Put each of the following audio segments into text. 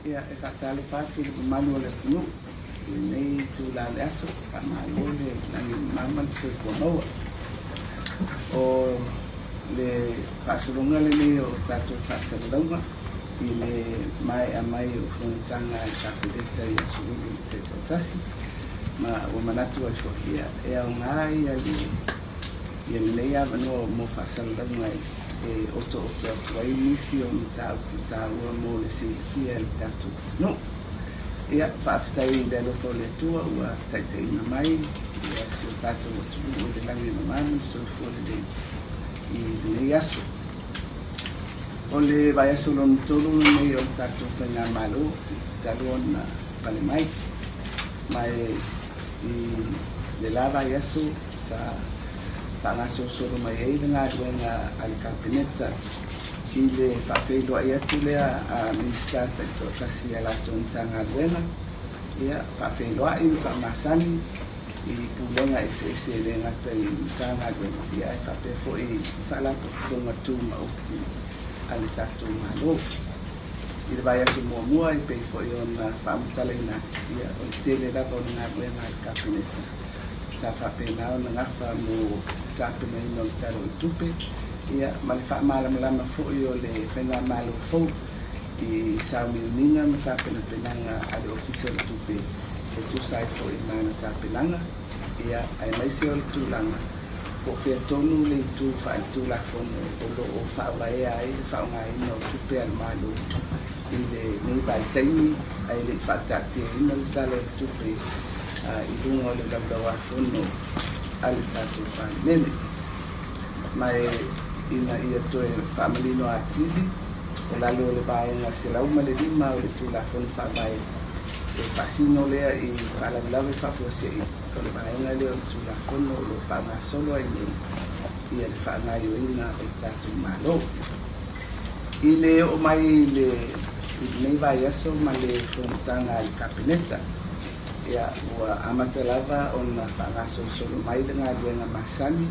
ia e whaatale whātu le manu o le tunu. Nei tu la le aso, pa malo le nani mama le se whanoa. O le whaasurunga le nei o tātou whaasaralaunga, i le mai a mai o whunutanga i kapireta i asururu te tautasi. Ma o manatu ai whakia, e au ngai a le nei a manoa mo whaasaralaunga e oto wai nisi o mitau ki tāua mo le silifia i tātou no. Ia whaafitai le lofo le tua ua taiteina mai, ia si o tātou atu o le langi mamani, so fuore le i nei aso. O le vai aso lon tolu nei o tātou whainga malo, taluon na pale mai, mai i le lava i aso sa pangaso solo mai e ngā ruenga ali kapineta i le whawheiloa i atu lea a ministata i tō kasi a lato nita ngā ruenga ia whawheiloa i ni whamasani i pūlenga ese le ngata i nita ngā ruenga ia e whapefo i whalapo tonga tūma uti ali tātou malo i le vai atu mua i peifo i ona whaamutala ina ia o tele lava o ngā ruenga ali kapineta sa whapena o na ngafa mo tāpena ino i taro i tupe ia ma le whaamalamala fo'i o le whenga malo fau i sao miuninga ma tāpena penanga a le ofisio le tupe e tūsai fo'i mana tāpenanga ia ai maise o le tūlanga po whia tonu le tū whae tūla fono o lo o whaawai ai le whaunga ino o tupe al malo i le nei bai taimi ai le whaatati ino le talo le tupe i lunga o le laudawa fono ali tātou whaamene. Mai ina ia toe whaamalino a tili, o lalo o le vaenga se lauma le lima o le tūla fono whaamai. E whaasino lea i whaalawilawe whaapuasei, o le vaenga lea o le tūla fono o le whaanga solo ai nei, ia le whaangai o ina o tātou malo. I le o mai le nei vai aso ma le whonutanga i kapineta, ia ua amata lava o na whaangaso solo mai le ngā ruenga masani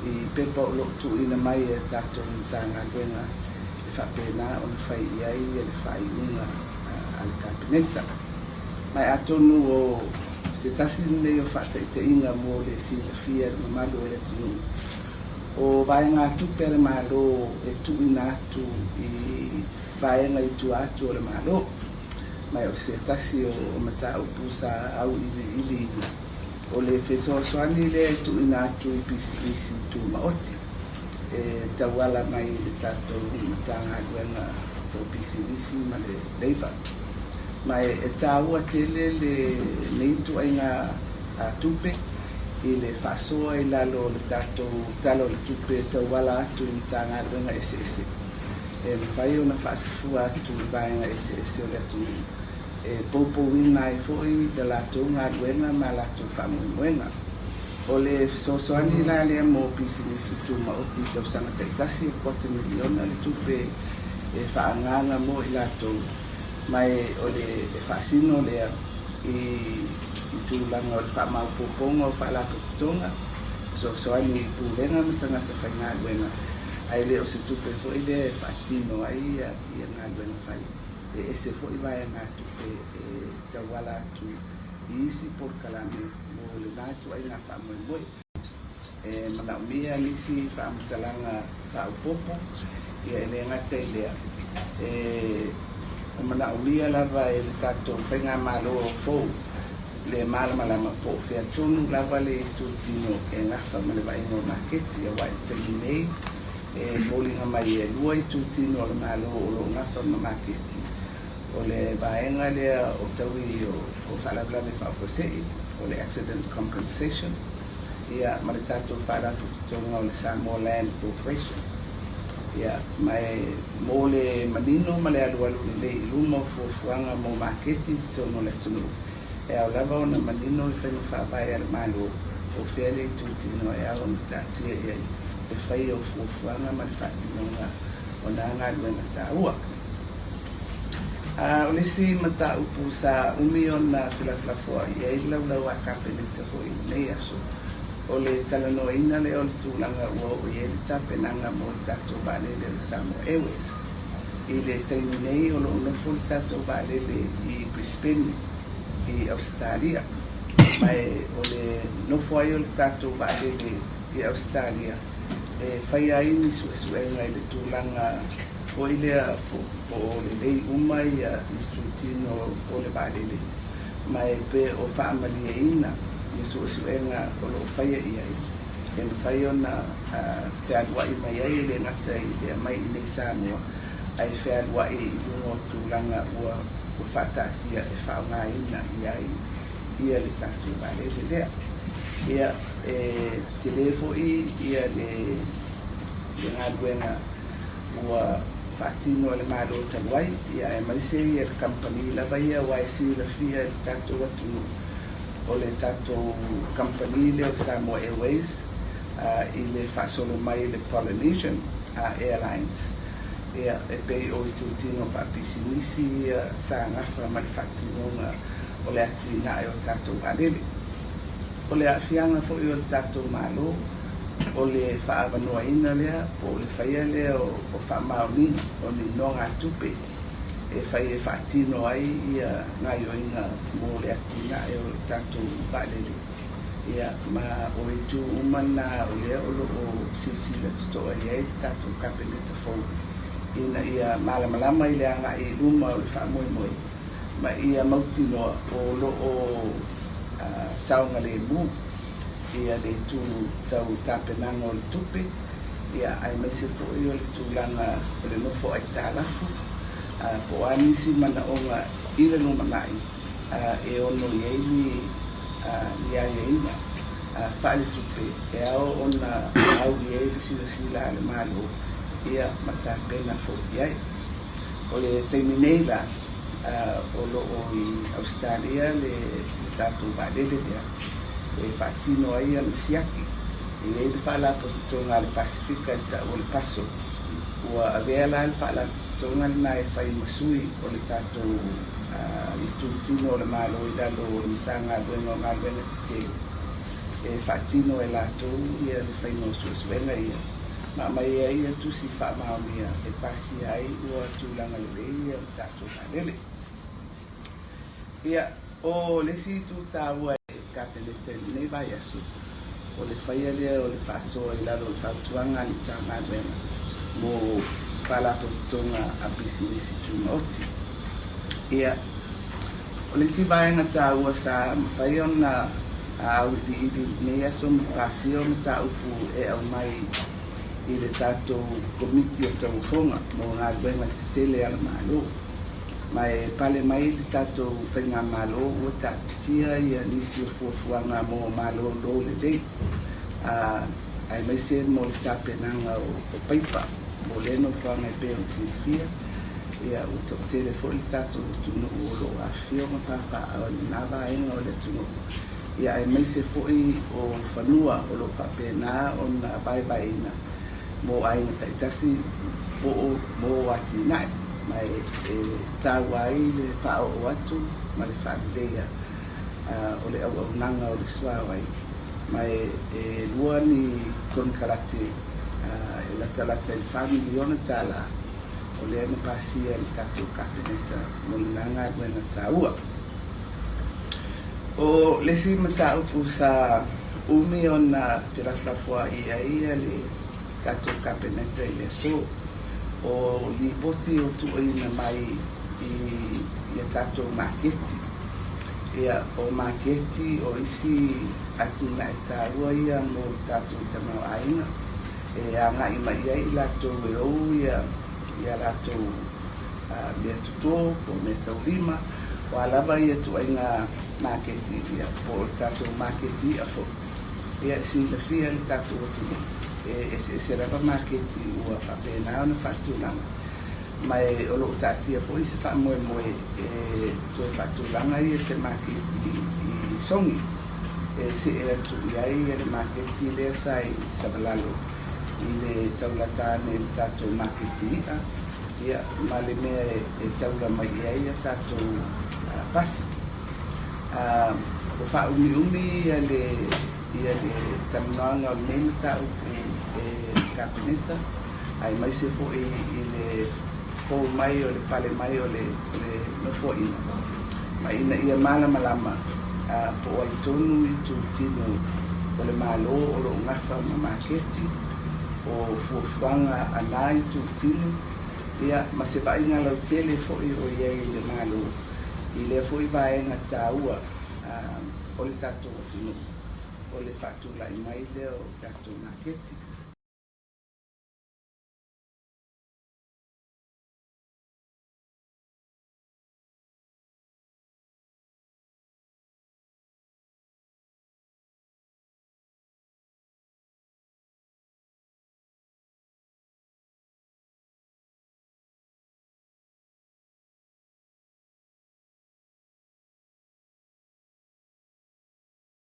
i pepa o loo tuina mai e tātou nita ngā ruenga e whapena o na whai iai e le whai unga al kapineta. Mai atonu o se tasi nei o whaataita inga mo le silafia le mamalu o le tunu. O vaenga tupe le malo e tuina atu i vaenga i tu atu o le malo. Mai o se tasi o mata upusa au ili o le fesoasoani le tu ina atu i pisi tu maoti e tawala mai le tatou matanga guenga o pisi ma le leiba mai e taua tele le neitu ainga a tupe i le fasoa i lalo le tatou talo le tupe tawala atu i tanga guenga ese e mawhai o na whaasifua atu i vaenga ese o le atu e popo wina i foi de la tunga ruenga ma la tu famuenga o le sosoani la le mo business tu ma o ti tau sanga te tasi 4 miliona le tupe e faanganga mo i la tu mai o le fasino le i tu langa o fa ma poponga o fa la tonga sosoani tu lenga mtanga te fainga ruenga ai le o se tupe foi le fatino ai ia na ruenga fai e ese foi vai na tu e tawala tu isi por kalame mo le natu ai na fa mo e mana mia nisi fa mtalanga fa popo e ele ngata ile e mana mia lava e tato fenga malo fo le mal malama po fe tunu lava le tutino e na fa me vai no market e vai terminei e molinga mai e luai tutino le malo o na fa market o le vaenga lea o taui o whalabla me whaafosei, o le accident compensation, ia ma le tātou whalapu tonga o le Samoa Land Corporation. Ia mai mo le manino ma le alualu le iluma o fuafuanga mo maketi tono le tunu. E au lava o na manino le whainga whaabai al malo o whiale i tūtino e au na tātia ia le whai o fuafuanga ma le whaatinonga o na ngā ruenga tāua. O le si mata upu sa umion na filafilafua i e lau a kapineta hoi nei aso o le talanoina le o le tūlanga ua o i e le tapenanga mo i tatou vale le Samoa Airways i le taimi nei o lo no full tatou va'alele i Brisbane i Australia. Mai o le nofo ai o le tatou va'alele i Australia. Whai ai ni suesuenga i le tūlanga o i lea o le lei uma i Instrutino o le va'alele. Mai pe o whaamalia ina i suesuenga o lo whaia i ai. E me whai ona whialuai mai ai le ngata i lea mai i nei Samoa. Ai whialuai i lungo tūlanga ua whataatia e whaonga ina i ai ia le tatou va'alele lea. Ia te lefo ia le ngaluenga ua whaatino le malo taluai ia e maise ia le company lava ia YC la fia le tatou atunu o le tatou company le o Samoa Airways i le whaasolo mai le Polynesian Airlines ia e pei o i tūtino whaapisinisi ia sa ngafa ma le whaatinonga o le atina e o tatou va'alele. O le a'afiaga fo'i o le tatou malo o le whaavanoaina lea o le whaia lea o whaamaonina o ni noga tupe e whai e whaatino ai ia ngaioina mo le atina e o tatou va'alele ia ma o i tū umana o lea o loo silsila tuto'a i ai le tatou kapeleta fou ina ia malamalama i le aga'i luma o le whaamoemoe ma ia mautinoa o loo saunga le mu ia le tū tau tāpenanga o le tupe ia ai mai se fo'i o le tūlanga o le nofo ai tālafu po anisi mana onga i le lumanai e ono i ei ni ai eina whaale tupe e ao ona au i ei le sila le malo ia matāpena fo'i ai o le teiminei la o loo i Australia le tatou va'alele lea e whaatino ai ana siaki i ei le whaalapotoga le Pasifika o le paso ua avea la le whaalapotoga lena e whai masui o le tatou i tūtino o le malo i lalo o le matagaluega o galuega tetele e whaatino e latou ia le whaingo suesuenga ia ma mai ia tusi whaamaomia e pasi ai ua tūlanga lelei ia le tatou va'alele ia o le si tu tāua e kapeleta nei vai aso o le whaia lea o le whaasoa i lalo o le whautuanga ni tāmaruenga mo whalapotonga a bisinisi tūmaoti ia o le si vaenga tāua sa whaia ona au ili nei aso mo pasio me tāupu e au mai i le tātou komiti o taufonga mo ngā luenga te tele ala malo mai pale mai le tatou whainga malo o tātia ia nisi o fuafuanga mo malo lo le lei ai mai se mo le tāpenanga o paipa mo le no whanga i pēo silfia ia o to telefo le tatou le tunu o lo a fio ma papa o le nava inga o le tunu ia ai mai se foi o whanua o lo whapena o na vai ina mo aina taitasi mo wati nai mai tāwai le whao o atu ma le whaaleia o le au nanga o le swawai mai lua ni konkarate e lata il whamiliona tala o le anu pasia le tatou kapinesta mo le nanga luena tāua o le si mataupu sa umi ona piraflafua ia le tatou kapinesta i le so o li poti o tuaina mai i tatou maketi ia o maketi o isi atina e tāua ia mo tatou tamauaina e aga'i mai ai latou e ou ia latou mea tutō po mea taulima o alava ia tuaina maketi ia po le tatou maketi ia fo'i ia silafia le tatou atunu se lava maketi ua whapena ona whaatulanga mai o loo tātia fo'i se whaamoemoe toe whaatulanga ia se maketi i songi se e atu i ai le maketi lea sai savalalo i le taulatane le tatou maketi ia ma le mea e taula mai ai a tatou pasi o whaumi ia le tamanoanga o le nei mataupu kapineta ai mai se fo'i i le fo mai o le pale mai o le no fo ina mai ina ia mala malama po ai tonu i tu tino o le malo o lo ngafa ma maketi o fuanga anai tu tino ia ma se ba ina lo tele fo i o ye le malo i le fo i ba nga taua o le tato tino o le fatu la mai le o tato maketi